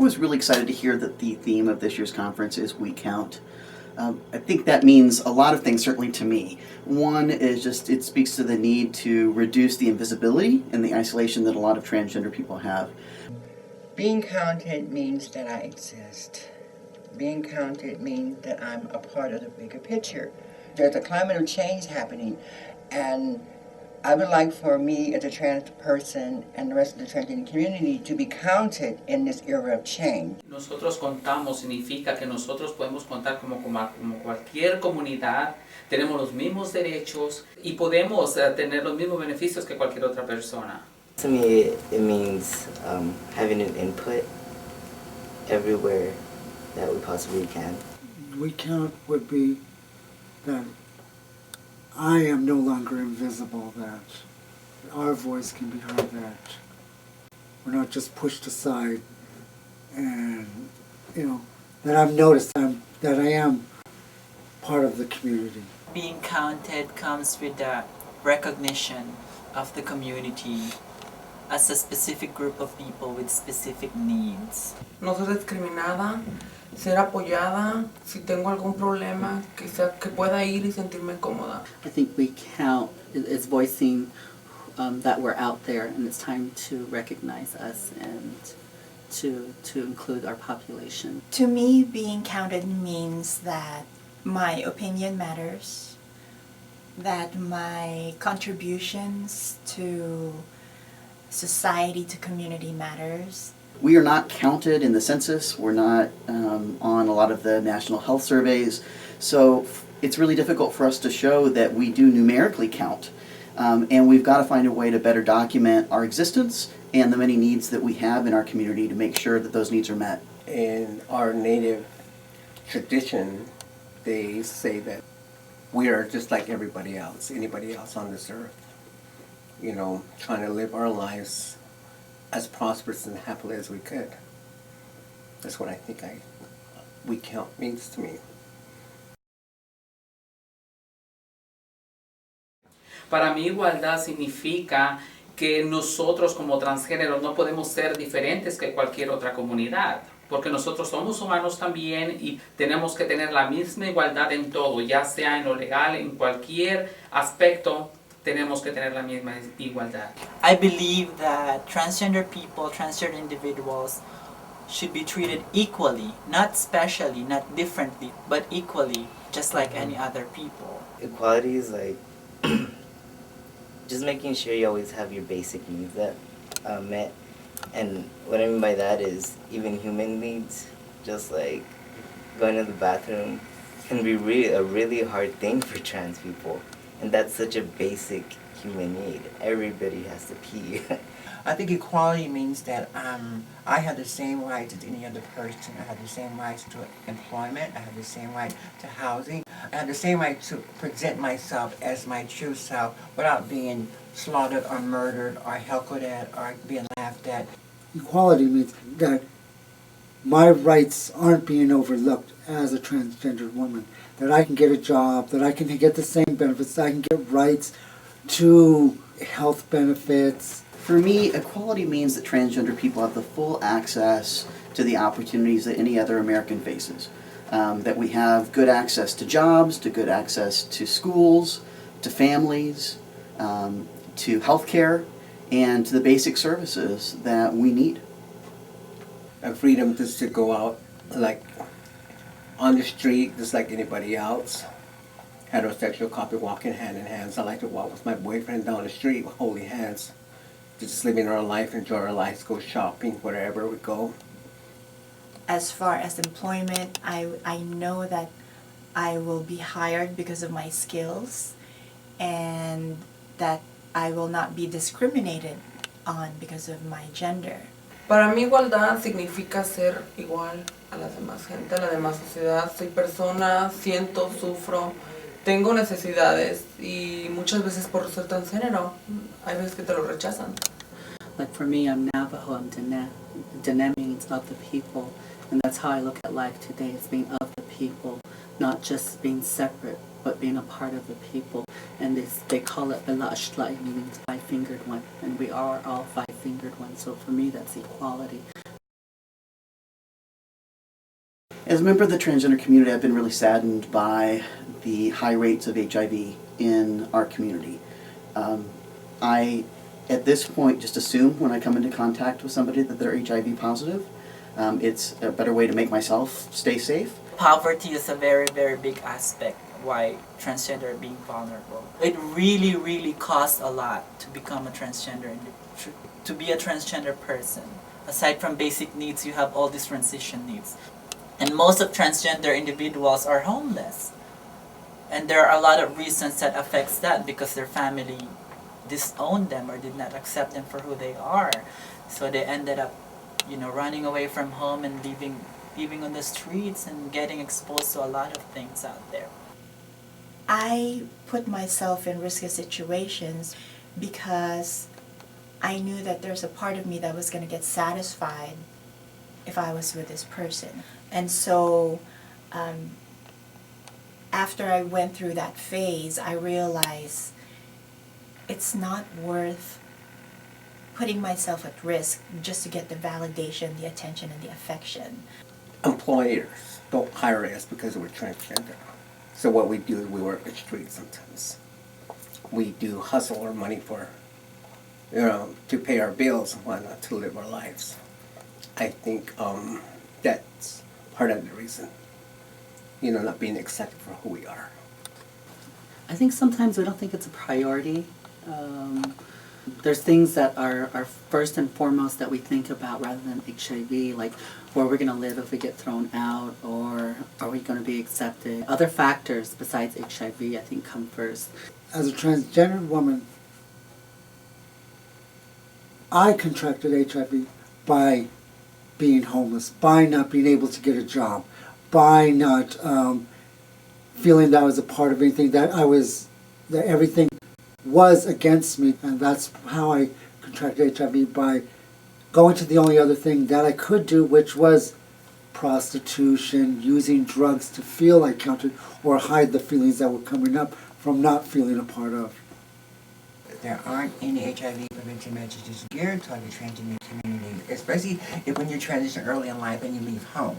was really excited to hear that the theme of this year's conference is We Count. I think that means a lot of things, certainly to me. One is just it speaks to the need to reduce the invisibility and the isolation that a lot of transgender people have. Being counted means that I exist. Being counted means that I'm a part of the bigger picture. There's a climate of change happening, and I would like for me as a trans person and the rest of the transgender community to be counted in this era of change. Nosotros contamos significa que nosotros podemos contar como cualquier comunidad, tenemos los mismos derechos y podemos tener los mismos beneficios que cualquier otra persona. To me, it means having an input everywhere that we possibly can. We count would be that I am no longer invisible, that our voice can be heard, that we're not just pushed aside, and, that I've noticed that I am part of the community. Being counted comes with the recognition of the community as a specific group of people with specific needs. No ser discriminada, ser apoyada, si tengo algún problema, que pueda ir y sentirme cómoda. I think We Count is voicing that we're out there, and it's time to recognize us and to include our population. To me, being counted means that my opinion matters, that my contributions to society, to community matters. We are not counted in the census. We're not on a lot of the national health surveys. So it's really difficult for us to show that we do numerically count. And we've got to find a way to better document our existence and the many needs that we have in our community to make sure that those needs are met. In our native tradition, they say that we are just like everybody else, anybody else on this earth. Trying to live our lives as prosperous and happily as we could. That's what I think We Count means to me. Para mí igualdad significa que nosotros como transgéneros no podemos ser diferentes que cualquier otra comunidad, porque nosotros somos humanos también y tenemos que tener la misma igualdad en todo, ya sea en lo legal, en cualquier aspecto. Tenemos que tener la misma igualdad. I believe that transgender people, transgender individuals should be treated equally, not specially, not differently, but equally, just like any other people. Equality is like just making sure you always have your basic needs that met. And what I mean by that is even human needs, just like going to the bathroom, can be a really hard thing for trans people. And that's such a basic human need. Everybody has to pee. I think equality means that I have the same rights as any other person. I have the same rights to employment. I have the same right to housing. I have the same right to present myself as my true self without being slaughtered or murdered or heckled at or being laughed at. Equality means that my rights aren't being overlooked as a transgender woman, that I can get a job, that I can get the same benefits, that I can get rights to health benefits. For me, equality means that transgender people have the full access to the opportunities that any other American faces. That we have good access to jobs, to good access to schools, to families, to health care, and to the basic services that we need. A freedom just to go out on the street just like anybody else. Heterosexual couple walking hand in hand. So I like to walk with my boyfriend down the street holding hands. Just living our life, enjoy our lives, go shopping, wherever we go. As far as employment, I know that I will be hired because of my skills, and that I will not be discriminated on because of my gender. Para mí igualdad significa ser igual a las demás gente, a la demás sociedad. Soy persona, siento, sufro, tengo necesidades y muchas veces por ser transgénero hay veces que te lo rechazan. Like for me, I'm Navajo, I'm Dene means of the people, and that's how I look at life today, as being of the people, not just being separate, but being a part of the people. And they call it Belashtlai, meaning five-fingered one, and we are all five-fingered ones, so for me that's equality. As a member of the transgender community, I've been really saddened by the high rates of HIV in our community. I, at this point, just assume when I come into contact with somebody that they're HIV positive. It's a better way to make myself stay safe. Poverty is a very, very big aspect why transgender are being vulnerable. It really, really costs a lot to become a transgender, to be a transgender person. Aside from basic needs, you have all these transition needs. And most of transgender individuals are homeless. And there are a lot of reasons that affects that because their family disowned them or did not accept them for who they are. So they ended up, running away from home and living on the streets and getting exposed to a lot of things out there. I put myself in risky situations because I knew that there's a part of me that was going to get satisfied if I was with this person. And so after I went through that phase, I realized it's not worth putting myself at risk just to get the validation, the attention, and the affection. Employers don't hire us because we're transgender. So what we do is we work the streets sometimes. We do hustle our money for, to pay our bills and whatnot, to live our lives. I think that's part of the reason, not being accepted for who we are. I think sometimes we don't think it's a priority. There's things that are first and foremost that we think about rather than HIV, like where we're going to live if we get thrown out, or are we going to be accepted. Other factors besides HIV, I think, come first. As a transgender woman, I contracted HIV by being homeless, by not being able to get a job, by not feeling that I was a part of anything, that everything was against me, and that's how I contracted HIV, by going to the only other thing that I could do, which was prostitution, using drugs to feel I counted, or hide the feelings that were coming up from not feeling a part of. There aren't any HIV prevention messages geared toward the transgender community, especially when you transition early in life and you leave home,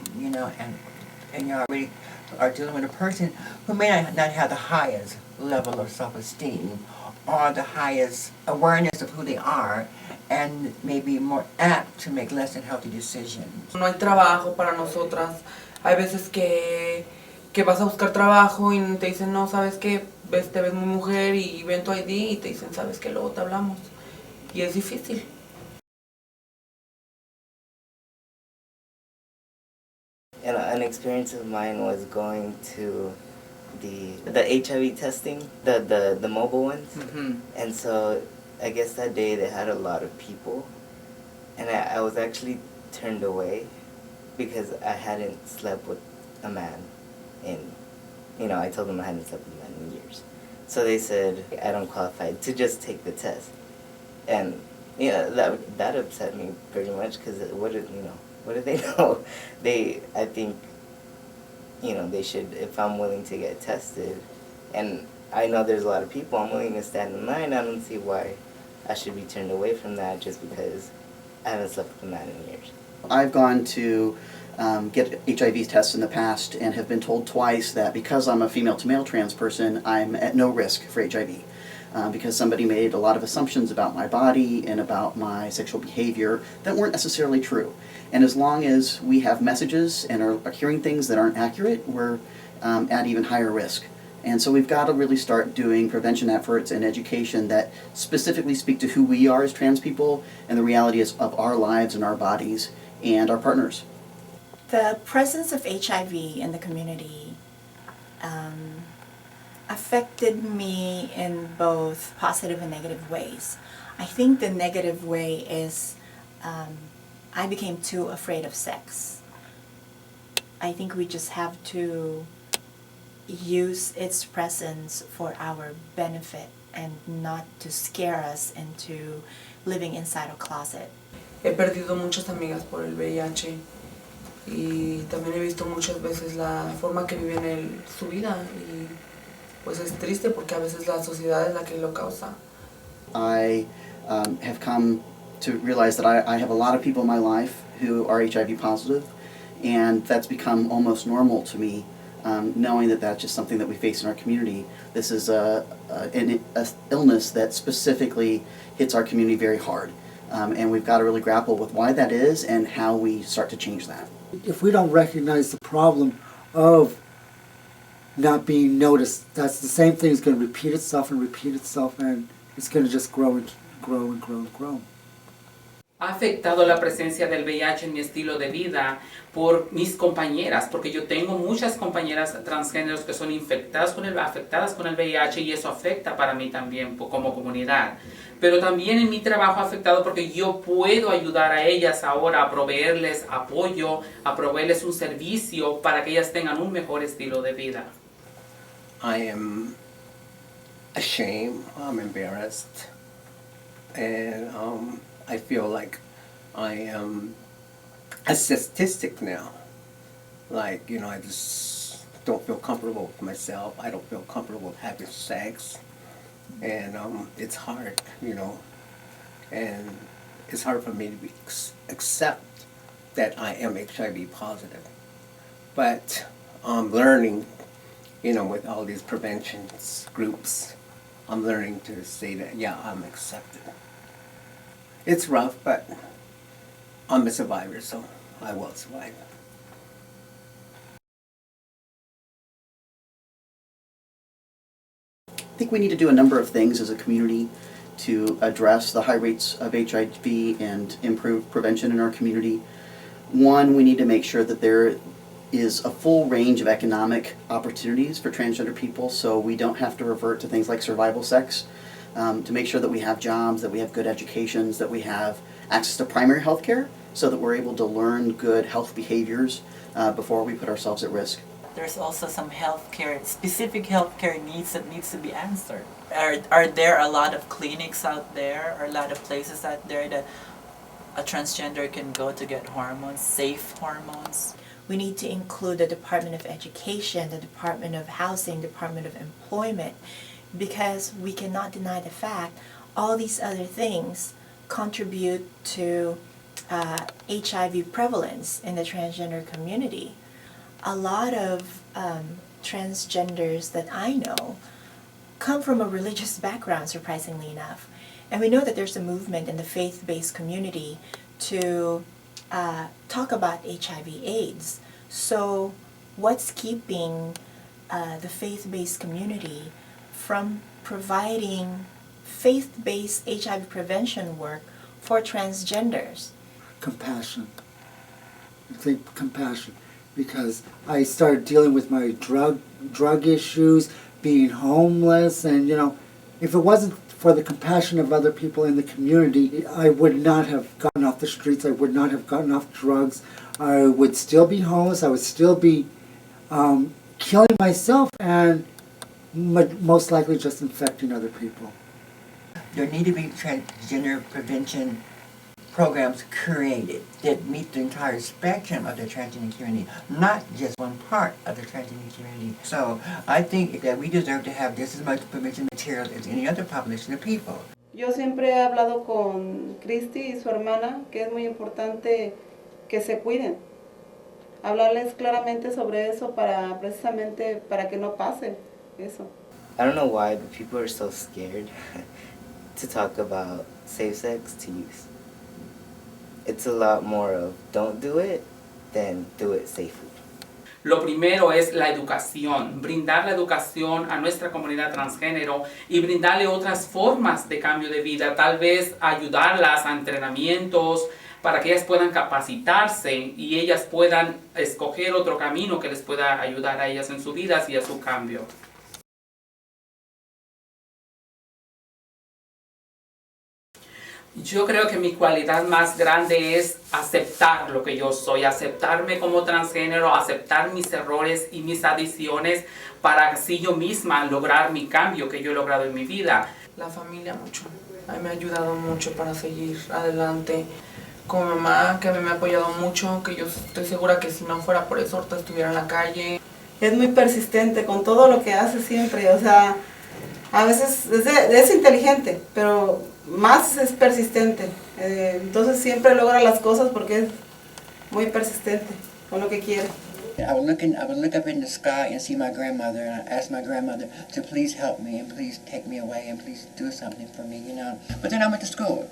and you already are dealing with a person who may not have the highest level of self-esteem or the highest awareness of who they are, and may be more apt to make less than healthy decisions. No hay trabajo para nosotras. Hay veces que vas a buscar trabajo y te dicen, no, ¿sabes qué? Te ves muy mujer y ven tu ID y te dicen, ¿sabes qué? Luego te hablamos. Y es difícil. And an experience of mine was going to the HIV testing, the mobile ones. Mm-hmm. And so I guess that day they had a lot of people, and I was actually turned away because I hadn't slept with a man I told them I hadn't slept with a man in years. So they said I don't qualify to just take the test. And that upset me pretty much, because what do they know? I think they should, if I'm willing to get tested, and I know there's a lot of people, I'm willing to stand in line. I don't see why I should be turned away from that just because I haven't slept with a man in years. I've gone to get HIV tests in the past and have been told twice that because I'm a female-to-male trans person, I'm at no risk for HIV. Because somebody made a lot of assumptions about my body and about my sexual behavior that weren't necessarily true. And as long as we have messages and are hearing things that aren't accurate, we're at even higher risk. And so we've got to really start doing prevention efforts and education that specifically speak to who we are as trans people and the realities of our lives and our bodies and our partners. The presence of HIV in the community affected me in both positive and negative ways. I think the negative way is I became too afraid of sex. I think we just have to use its presence for our benefit and not to scare us into living inside a closet. He perdido muchas amigas por el VIH y también he visto muchas veces la forma que viven su vida y pues es triste porque a veces la sociedad es la que lo causa. I have come to realize that I have a lot of people in my life who are HIV positive, And that's become almost normal to me, knowing that that's just something that we face in our community. This is an illness that specifically hits our community very hard. And we've got to really grapple with why that is and how we start to change that. If we don't recognize the problem of not being noticed, that's the same thing is going to repeat itself, and it's going to just grow and grow and grow and grow. Ha afectado la presencia del VIH en mi estilo de vida por mis compañeras, porque yo tengo muchas compañeras transgéneros que son afectadas con el VIH y eso afecta para mí también como comunidad. Pero también en mi trabajo ha afectado porque yo puedo ayudar a ellas ahora a proveerles apoyo, a proveerles un servicio para que ellas tengan un mejor estilo de vida. I am ashamed, I'm embarrassed, and I feel like I am a statistic now. Like, you know, I just don't feel comfortable with myself. I don't feel comfortable with having sex. And it's hard, you know. And it's hard for me to accept that I am HIV positive. But I'm learning, you know, with all these prevention groups, I'm learning to say that, yeah, I'm accepted. It's rough, but I'm a survivor, so I will survive. I think we need to do a number of things as a community to address the high rates of HIV and improve prevention in our community. One, we need to make sure that there is a full range of economic opportunities for transgender people, so we don't have to revert to things like survival sex. To make sure that we have jobs, that we have good educations, that we have access to primary health care, so that we're able to learn good health behaviors before we put ourselves at risk. There's also some specific healthcare needs that needs to be answered. Are there a lot of clinics out there, or a lot of places out there that a transgender can go to get hormones, safe hormones? We need to include the Department of Education, the Department of Housing, Department of Employment, because we cannot deny the fact all these other things contribute to HIV prevalence in the transgender community. A lot of transgenders that I know come from a religious background, surprisingly enough. And we know that there's a movement in the faith-based community to talk about HIV/AIDS. So what's keeping the faith-based community from providing faith-based HIV prevention work for transgenders? Compassion. I think compassion. Because I started dealing with my drug issues, being homeless, and you know, if it wasn't for the compassion of other people in the community, I would not have gotten off the streets, I would not have gotten off drugs, I would still be homeless, I would still be killing myself and most likely just infecting other people. There need to be transgender prevention programs created that meet the entire spectrum of the transgender community, not just one part of the transgender community. So I think that we deserve to have just as much prevention material as any other population of people. Yo siempre he hablado con Christy y su hermana que es muy importante que se cuiden. Hablarles claramente sobre eso precisamente para que no pase eso. I don't know why, but people are so scared to talk about safe sex to youth. It's a lot more of don't do it than do it safely. Lo primero es la educación, brindar la educación a nuestra comunidad transgénero y brindarle otras formas de cambio de vida, tal vez ayudarlas a entrenamientos para que ellas puedan capacitarse y ellas puedan escoger otro camino que les pueda ayudar a ellas en sus vidas y a su cambio. Yo creo que mi cualidad más grande es aceptar lo que yo soy, aceptarme como transgénero, aceptar mis errores y mis adicciones para así yo misma lograr mi cambio que yo he logrado en mi vida. La familia mucho, a mí me ha ayudado mucho para seguir adelante. Como mamá, que a mí me ha apoyado mucho, que yo estoy segura que si no fuera por eso ahorita estuviera en la calle. Es muy persistente con todo lo que hace siempre, o sea, a veces es inteligente, pero más es persistente. Entonces siempre logra las cosas porque es muy persistente. con lo que quiere. I would look up in the sky and see my grandmother, and I asked my grandmother to please help me and please take me away and please do something for me, you know. But then I went to school,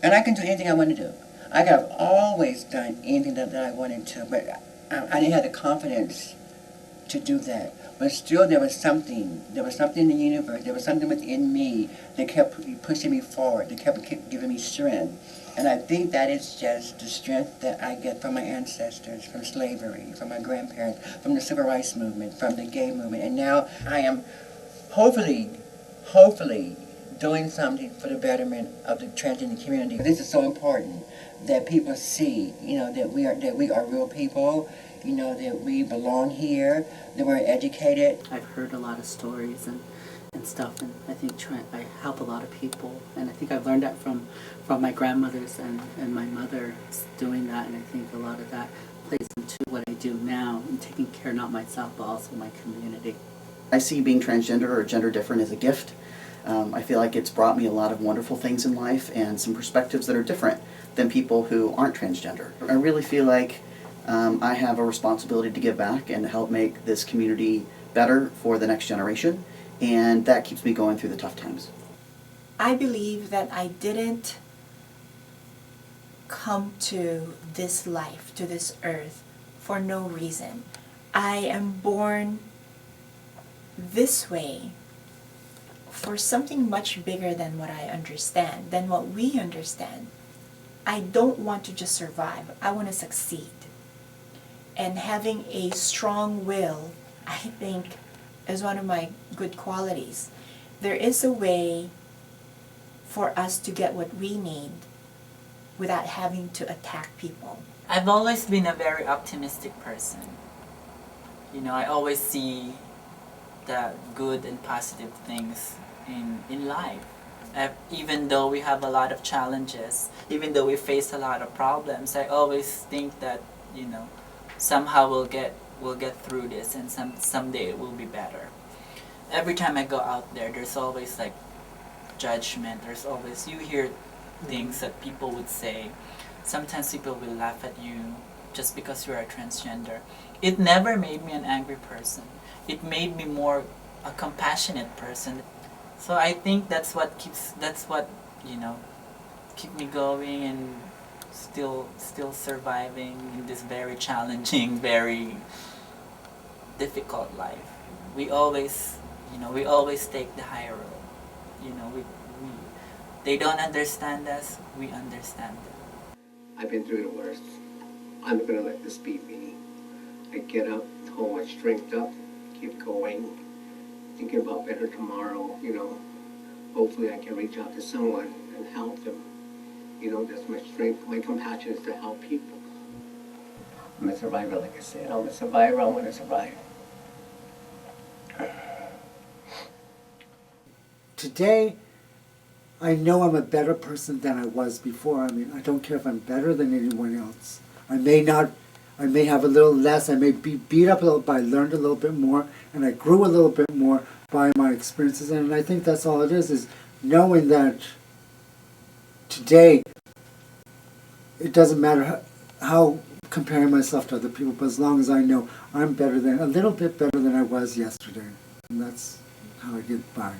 and I can do anything I want to do. I could have always done anything that I wanted to, but I didn't have the confidence to do that. But still, there was something in the universe, there was something within me that kept pushing me forward, that kept giving me strength. And I think that is just the strength that I get from my ancestors, from slavery, from my grandparents, from the civil rights movement, from the gay movement. And now I am hopefully doing something for the betterment of the transgender community. This is so important that people see, you know, that we are real people, you know, that we belong here, that we're educated. I've heard a lot of stories and stuff, and I think I help a lot of people, and I think I've learned that from my grandmothers and my mother doing that, and I think a lot of that plays into what I do now, and taking care not myself but also my community. I see being transgender or gender different as a gift. I feel like it's brought me a lot of wonderful things in life and some perspectives that are different than people who aren't transgender. I really feel like I have a responsibility to give back and to help make this community better for the next generation, and that keeps me going through the tough times. I believe that I didn't come to this life, to this earth, for no reason. I am born this way for something much bigger than what I understand, than what we understand. I don't want to just survive. I want to succeed. And having a strong will, I think, is one of my good qualities. There is a way for us to get what we need without having to attack people. I've always been a very optimistic person. You know, I always see the good and positive things in life. Even though we have a lot of challenges, even though we face a lot of problems, I always think that, you know, somehow we'll get through this, and someday it will be better. Every time I go out there, there's always like judgment. There's always, you hear things that people would say. Sometimes people will laugh at you just because you're a transgender. It never made me an angry person. It made me more a compassionate person. So I think that's what you know, keep me going and still surviving in this very challenging, very difficult life. We always take the high road. You know, they don't understand us, we understand them. I've been through the worst. I'm not gonna let this beat me. I get up, hold my strength up, keep going, thinking about better tomorrow, you know. Hopefully I can reach out to someone and help them. You know, that's my strength, my compassion is to help people. I'm a survivor, like I said. I'm a survivor, I want to survive. Today, I know I'm a better person than I was before. I mean, I don't care if I'm better than anyone else. I may have a little less, I may be beat up a little, but I learned a little bit more, and I grew a little bit more by my experiences, and I think that's all it is knowing that today, it doesn't matter how comparing myself to other people, but as long as I know I'm a little bit better than I was yesterday, and that's how I get by.